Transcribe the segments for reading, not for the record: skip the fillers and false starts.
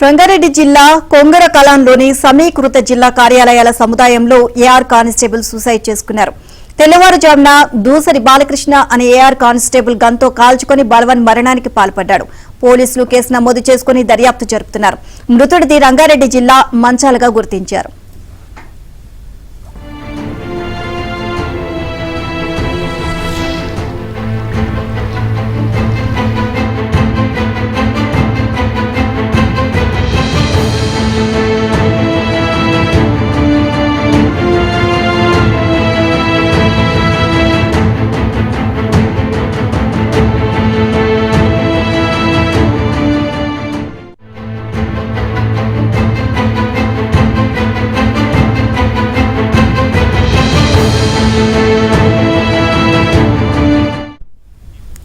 రంగారెడ్డి జిల్లా కొంగర కలాన్లోని సమీకృత జిల్లా కార్యాలయాల సముదాయంలో ఏఆర్ కానిస్టేబుల్ సూసైడ్ చేసుకున్నారు. తెల్లవారుజామున దూసరి బాలకృష్ణ అనే ఏఆర్ కానిస్టేబుల్ గన్తో కాల్చుకుని బలవన్ మరణానికి పాల్పడ్డాడు. పోలీసులు కేసు నమోదు చేసుకుని దర్యాప్తు జరుపుతున్నారు. మృతుడిది రంగారెడ్డి జిల్లా మంచాలగా గుర్తించారు.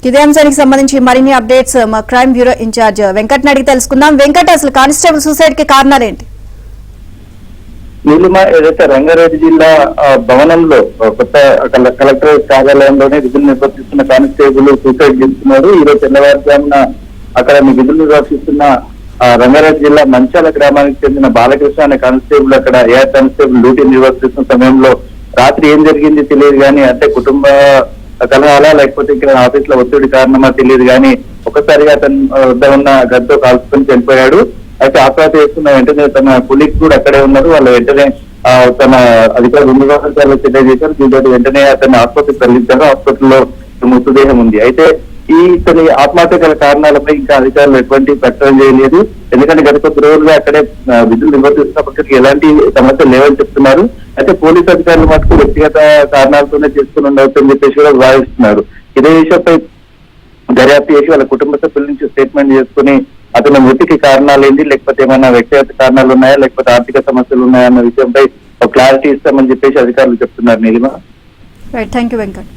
ఇదే అంశానికి సంబంధించి మరిన్ని అప్డేట్స్ మా క్రైమ్ బ్యూరో ఇన్ఛార్జ్ వెంకట్ అడిగి తెలుసుకుందాం. వెంకట్, అసలు కానిస్టేబుల్ సూసైడ్ కి కారణాలేంటి? నీలిమ ఏదైతే రంగారెడ్డి జిల్లా భవనంలో కొత్త కలెక్టర్ కార్యాలయంలోనే విధులు నిర్వర్తిస్తున్న కానిస్టేబుల్ సూసైడ్ చేస్తున్నారు. ఈ రోజు తెల్లవారుజామున అక్కడ విధులు నిర్వర్తిస్తున్న రంగారెడ్డి జిల్లా మంచాల గ్రామానికి చెందిన బాలకృష్ణ అనే కానిస్టేబుల్ అక్కడ ఏఆర్ కానిస్టేబుల్ డ్యూటీ నిర్వర్తిస్తున్న సమయంలో రాత్రి ఏం జరిగింది తెలియదు కానీ, అంటే కుటుంబ కలహాలా లేకపోతే ఇక్కడ ఆఫీస్ లో ఒత్తిడి కారణమా తెలియదు కానీ ఒకసారిగా అతను వద్ద ఉన్న గదితో కాల్చుకొని చనిపోయాడు. అయితే ఆత్మహత్య చేస్తున్న వెంటనే తన కొలీగ్స్ కూడా అక్కడే ఉన్నారు. వాళ్ళు వెంటనే తన అధికారులు ఉన్నతాధికారులు తెలియజేశారు. దీంతో వెంటనే అతన్ని ఆసుపత్రికి తరలించారు. హాస్పిటల్లో మృతదేహం ఉంది. అయితే ఇతని ఆత్మహత్య గల కారణాలపై ఇంకా అధికారులు ఎటువంటి ప్రకటన చేయలేదు. ఎందుకంటే గత కొద్ది రోజులుగా అక్కడే విధులు నిర్వర్తిస్తున్నప్పటికీ ఎలాంటి సమస్యలు లేవని చెప్తున్నారు. అయితే పోలీసు అధికారులు మటుకు వ్యక్తిగత కారణాలతోనే చేసుకుని ఉండవచ్చు అని చెప్పేసి కూడా భావిస్తున్నారు. ఇదే విషయంపై దర్యాప్తు చేసి వాళ్ళ కుటుంబ సభ్యుల నుంచి స్టేట్మెంట్ చేసుకుని అతని మృతికి కారణాలు ఏంటి, లేకపోతే ఏమైనా వ్యక్తిగత కారణాలు ఉన్నాయా, లేకపోతే ఆర్థిక సమస్యలు ఉన్నాయా అన్న విషయంపై ఒక క్లారిటీ ఇస్తామని చెప్పేసి అధికారులు చెప్తున్నారు. Neelima, thank you Venkat.